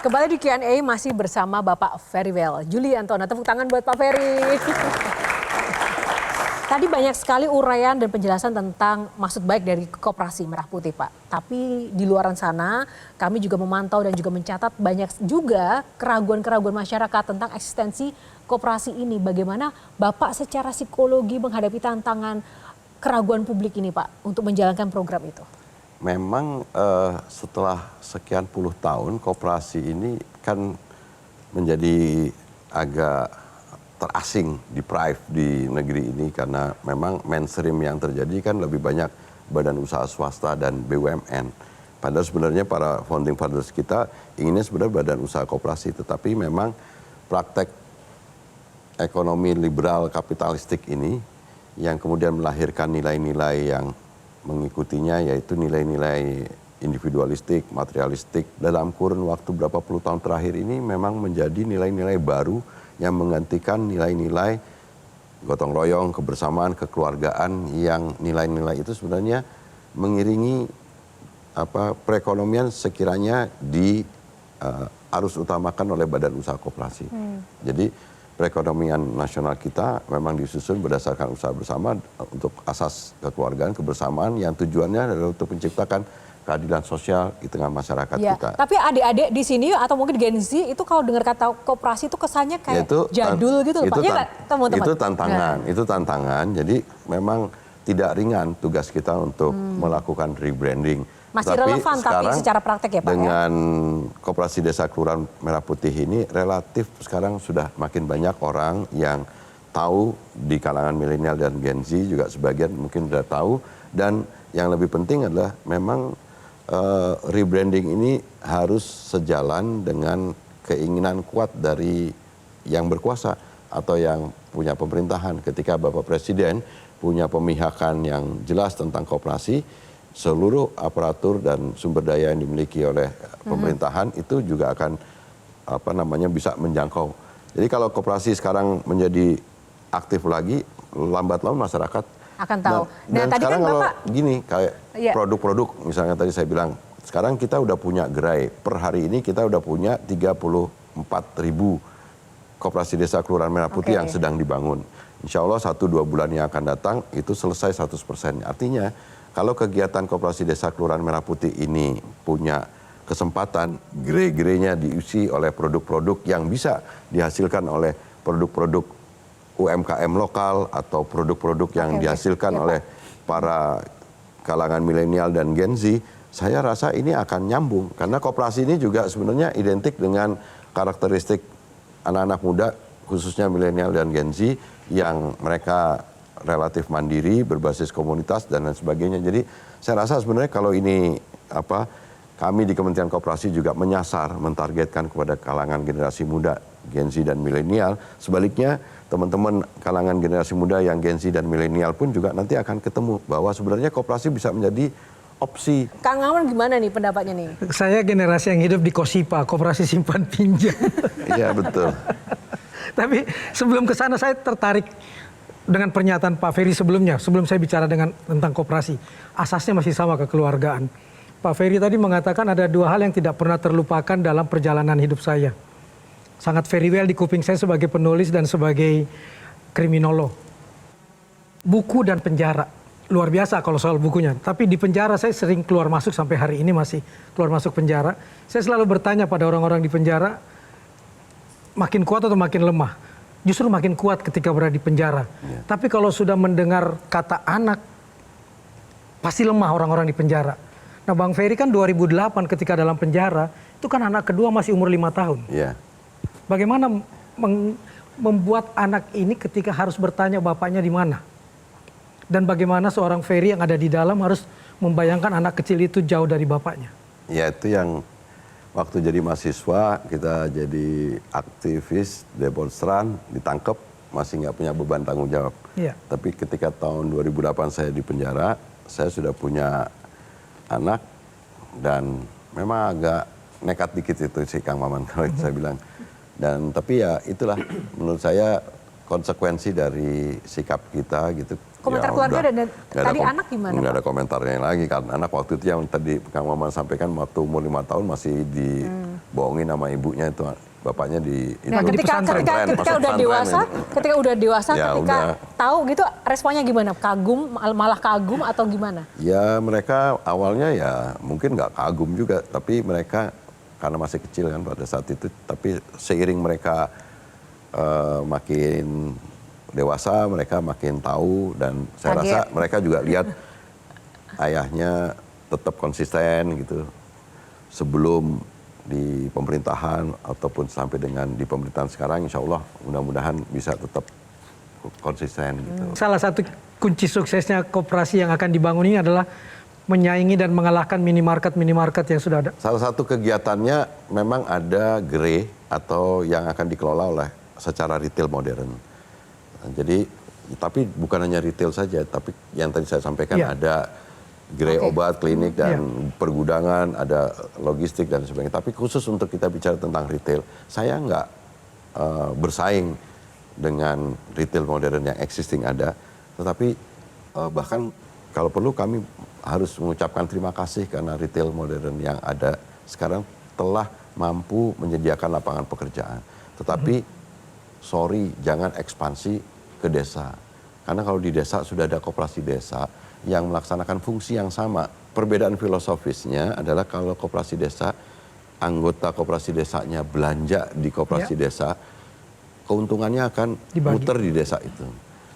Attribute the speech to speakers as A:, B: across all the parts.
A: Kembali di Q&A masih bersama Bapak Ferrywell Juliantono. Tepuk tangan buat Pak Ferry. Tadi banyak sekali uraian dan penjelasan tentang maksud baik dari Koperasi Merah Putih, Pak. Tapi di luaran sana kami juga memantau dan juga mencatat banyak juga keraguan-keraguan masyarakat tentang eksistensi koperasi ini. Bagaimana Bapak secara psikologi menghadapi tantangan keraguan publik ini, Pak, untuk menjalankan program itu?
B: Memang setelah sekian puluh tahun koperasi ini kan menjadi agak terasing, deprived di negeri ini karena memang mainstream yang terjadi kan lebih banyak badan usaha swasta dan BUMN. Padahal sebenarnya para founding fathers kita inginnya sebenarnya badan usaha koperasi, tetapi memang praktek ekonomi liberal kapitalistik ini yang kemudian melahirkan nilai-nilai yang mengikutinya, yaitu nilai-nilai individualistik, materialistik. Dalam kurun waktu berapa puluh tahun terakhir ini memang menjadi nilai-nilai baru yang menggantikan nilai-nilai gotong royong, kebersamaan, kekeluargaan, yang nilai-nilai itu sebenarnya mengiringi perekonomian sekiranya harus utamakan oleh badan usaha koperasi. Jadi perekonomian nasional kita memang disusun berdasarkan usaha bersama untuk asas kekeluargaan, kebersamaan yang tujuannya adalah untuk menciptakan keadilan sosial di tengah masyarakat kita.
A: Tapi adik-adik di sini atau mungkin Gen Z itu kalau dengar kata koperasi itu kesannya kayak jadul gitu Pak. Ya teman-teman?
B: Itu tantangan. Jadi memang tidak ringan tugas kita untuk melakukan rebranding.
A: Masih relevan tapi secara praktek ya Pak?
B: Dengan Koperasi Desa Kelurahan Merah Putih ini relatif sekarang sudah makin banyak orang yang tahu di kalangan milenial dan Gen Z juga sebagian mungkin sudah tahu. Dan yang lebih penting adalah memang rebranding ini harus sejalan dengan keinginan kuat dari yang berkuasa atau yang punya pemerintahan. Ketika Bapak Presiden punya pemihakan yang jelas tentang koperasi, seluruh aparatur dan sumber daya yang dimiliki oleh pemerintahan itu juga akan bisa menjangkau. Jadi kalau koperasi sekarang menjadi aktif lagi, lambat laun masyarakat
A: akan tahu.
B: Dan
A: tadi
B: sekarang
A: kan
B: kalau
A: Bapak,
B: gini kayak produk-produk, misalnya tadi saya bilang, sekarang kita udah punya gerai. Per hari ini kita udah punya 34.000 koperasi desa Kelurahan Merah Putih yang sedang dibangun. Insya Allah 1-2 bulan yang akan datang itu selesai 100%. Artinya kalau kegiatan koperasi desa Kelurahan Merah Putih ini punya kesempatan gerai-gerainya diisi oleh produk-produk yang bisa dihasilkan oleh produk-produk UMKM lokal atau produk-produk yang dihasilkan oleh para kalangan milenial dan Gen Z, saya rasa ini akan nyambung. Karena koperasi ini juga sebenarnya identik dengan karakteristik anak-anak muda, khususnya milenial dan Gen Z, yang mereka relatif mandiri, berbasis komunitas dan lain sebagainya. Jadi saya rasa sebenarnya kalau ini kami di Kementerian Koperasi juga menyasar, mentargetkan kepada kalangan generasi muda, Gen Z dan milenial. Sebaliknya teman-teman kalangan generasi muda yang Gen Z dan milenial pun juga nanti akan ketemu bahwa sebenarnya koperasi bisa menjadi opsi.
A: Kang Maman gimana nih pendapatnya nih?
C: Saya generasi yang hidup di Kosipa, koperasi simpan pinjam.
B: Iya betul.
C: Tapi sebelum ke sana saya tertarik dengan pernyataan Pak Ferry sebelumnya, sebelum saya bicara tentang koperasi. Asasnya masih sama, kekeluargaan. Pak Ferry tadi mengatakan ada dua hal yang tidak pernah terlupakan dalam perjalanan hidup saya. Sangat very well di kuping saya sebagai penulis dan sebagai kriminolog. Buku dan penjara. Luar biasa kalau soal bukunya. Tapi di penjara saya sering keluar masuk, sampai hari ini masih keluar masuk penjara. Saya selalu bertanya pada orang-orang di penjara, makin kuat atau makin lemah? Justru makin kuat ketika berada di penjara. Tapi kalau sudah mendengar kata anak, pasti lemah orang-orang di penjara. Nah Bang Ferry kan 2008 ketika dalam penjara, itu kan anak kedua masih umur 5 tahun. Bagaimana membuat anak ini ketika harus bertanya bapaknya di mana? Dan bagaimana seorang Ferry yang ada di dalam harus membayangkan anak kecil itu jauh dari bapaknya?
B: Ya itu yang waktu jadi mahasiswa, kita jadi aktivis, demonstran, ditangkap, masih nggak punya beban tanggung jawab. Tapi ketika tahun 2008 saya di penjara, saya sudah punya anak dan memang agak nekat dikit itu si Kang Maman kalau saya bilang. Dan tapi ya itulah menurut saya konsekuensi dari sikap kita gitu.
A: Komentar keluarga dan tadi anak gimana?
B: Nggak ada komentarnya lagi, karena anak waktu itu yang tadi Kang Maman sampaikan waktu umur 5 tahun masih bohongin nama ibunya itu bapaknya di itu.
A: Nah, ketika
B: Pesantren, masuk
A: udah
B: pesantren
A: dewasa,
B: itu.
A: ketika udah dewasa,
B: Ya,
A: ketika
B: udah.
A: tahu gitu responnya gimana? Kagum, malah kagum atau gimana?
B: Ya mereka awalnya ya mungkin nggak kagum juga, tapi mereka karena masih kecil kan pada saat itu, tapi seiring mereka makin dewasa, mereka makin tahu, dan saya rasa mereka juga lihat ayahnya tetap konsisten gitu. Sebelum di pemerintahan ataupun sampai dengan di pemerintahan sekarang, insya Allah mudah-mudahan bisa tetap konsisten gitu.
C: Salah satu kunci suksesnya koperasi yang akan dibangun ini adalah menyaingi dan mengalahkan minimarket yang sudah ada.
B: Salah satu kegiatannya memang ada gerai atau yang akan dikelola oleh secara retail modern. Jadi, tapi bukan hanya retail saja, tapi yang tadi saya sampaikan ada gerai obat, klinik, dan pergudangan, ada logistik dan sebagainya. Tapi khusus untuk kita bicara tentang retail, saya nggak bersaing dengan retail modern yang existing ada, tetapi bahkan kalau perlu kami harus mengucapkan terima kasih karena retail modern yang ada sekarang telah mampu menyediakan lapangan pekerjaan. Tetapi sorry, jangan ekspansi ke desa. Karena kalau di desa sudah ada koperasi desa yang melaksanakan fungsi yang sama. Perbedaan filosofisnya adalah kalau koperasi desa, anggota koperasi desanya belanja di koperasi desa, keuntungannya akan muter di desa itu.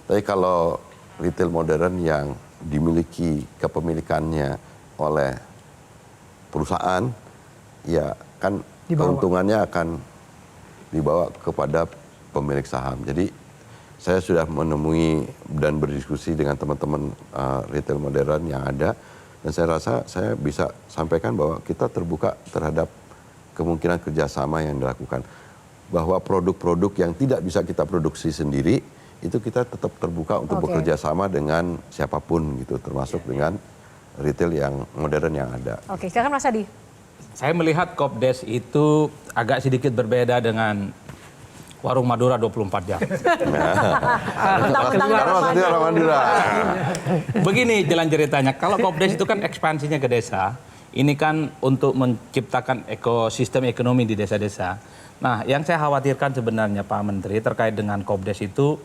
B: Tapi kalau retail modern yang dimiliki kepemilikannya oleh perusahaan, ya kan keuntungannya akan dibawa kepada pemilik saham. Jadi saya sudah menemui dan berdiskusi dengan teman-teman retail modern yang ada, dan saya rasa saya bisa sampaikan bahwa kita terbuka terhadap kemungkinan kerjasama yang dilakukan. Bahwa produk-produk yang tidak bisa kita produksi sendiri, itu kita tetap terbuka untuk bekerja sama dengan siapapun gitu, termasuk dengan retail yang modern yang ada.
A: Oke, silakan Mas Adi.
D: Saya melihat Kopdes itu agak sedikit berbeda dengan Warung Madura 24 jam.
A: Mentang-mentang
B: orang Madura.
D: Begini jalan ceritanya, kalau Kopdes itu kan ekspansinya ke desa, ini kan untuk menciptakan ekosistem ekonomi di desa-desa. Nah, yang saya khawatirkan sebenarnya Pak Menteri terkait dengan Kopdes itu,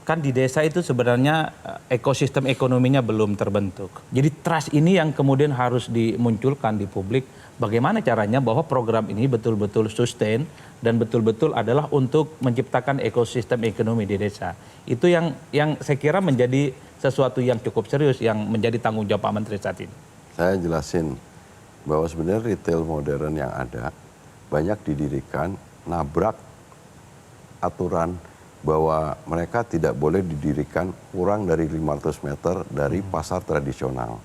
D: kan di desa itu sebenarnya ekosistem ekonominya belum terbentuk. Jadi trust ini yang kemudian harus dimunculkan di publik. Bagaimana caranya bahwa program ini betul-betul sustain dan betul-betul adalah untuk menciptakan ekosistem ekonomi di desa. Itu yang saya kira menjadi sesuatu yang cukup serius yang menjadi tanggung jawab Pak Menteri saat ini.
B: Saya jelasin bahwa sebenarnya retail modern yang ada banyak didirikan nabrak aturan bahwa mereka tidak boleh didirikan kurang dari 500 meter dari pasar tradisional.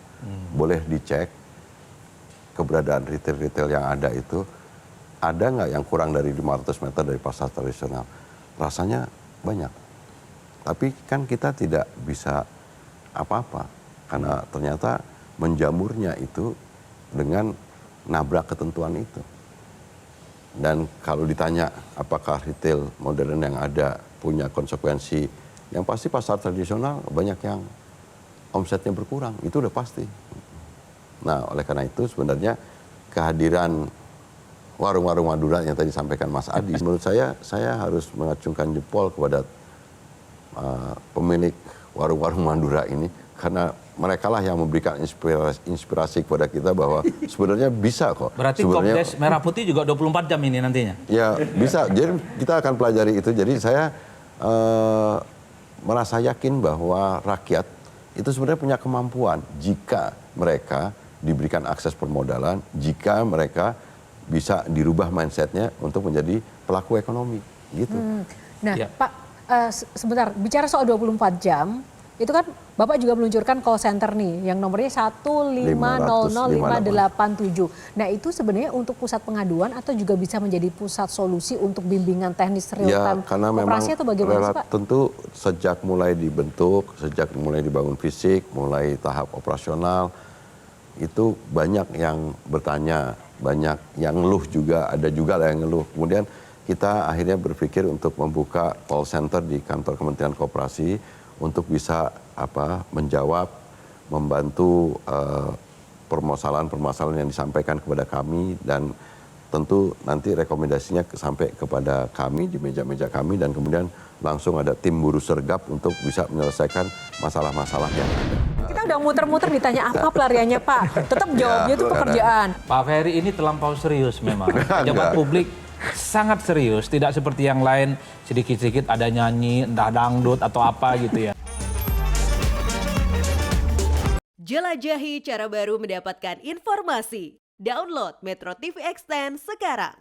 B: Boleh dicek keberadaan retail-retail yang ada itu, ada nggak yang kurang dari 500 meter dari pasar tradisional? Rasanya banyak. Tapi kan kita tidak bisa apa-apa, karena ternyata menjamurnya itu dengan nabrak ketentuan itu. Dan kalau ditanya apakah retail modern yang ada punya konsekuensi, yang pasti pasar tradisional banyak yang omsetnya berkurang, itu udah pasti. Nah, oleh karena itu sebenarnya kehadiran warung-warung Madura yang tadi sampaikan Mas Adi, menurut saya harus mengacungkan jempol kepada pemilik warung-warung Madura ini, karena mereka lah yang memberikan inspirasi kepada kita bahwa sebenarnya bisa kok.
D: Berarti Kopdes Merah Putih juga 24 jam ini nantinya?
B: Ya bisa, jadi kita akan pelajari itu. Jadi saya merasa yakin bahwa rakyat itu sebenarnya punya kemampuan jika mereka diberikan akses permodalan, jika mereka bisa dirubah mindsetnya untuk menjadi pelaku ekonomi, gitu.
A: Nah, Pak, sebentar, bicara soal 24 jam, itu kan Bapak juga meluncurkan call center nih, yang nomornya 1500587. Nah, itu sebenarnya untuk pusat pengaduan atau juga bisa menjadi pusat solusi untuk bimbingan teknis real time
B: karena memang
A: atau bagaimana sih, Pak?
B: tentu sejak mulai dibentuk, sejak mulai dibangun fisik, mulai tahap operasional, itu banyak yang bertanya, banyak yang ngeluh juga, ada juga lah yang ngeluh. Kemudian kita akhirnya berpikir untuk membuka call center di kantor Kementerian Koperasi untuk bisa menjawab, membantu permasalahan-permasalahan yang disampaikan kepada kami, dan tentu nanti rekomendasinya sampai kepada kami di meja-meja kami dan kemudian langsung ada tim buruh sergap untuk bisa menyelesaikan masalah-masalah yang ada.
A: Kita udah muter-muter ditanya apa pelariannya Pak. Tetap jawabnya itu pekerjaan.
D: Pak Ferry ini terlampau serius memang. Pejabat publik sangat serius, tidak seperti yang lain sedikit-sedikit ada nyanyi, entah dangdut atau apa gitu ya.
E: Jelajahi cara baru mendapatkan informasi. Download Metro TV Extend sekarang.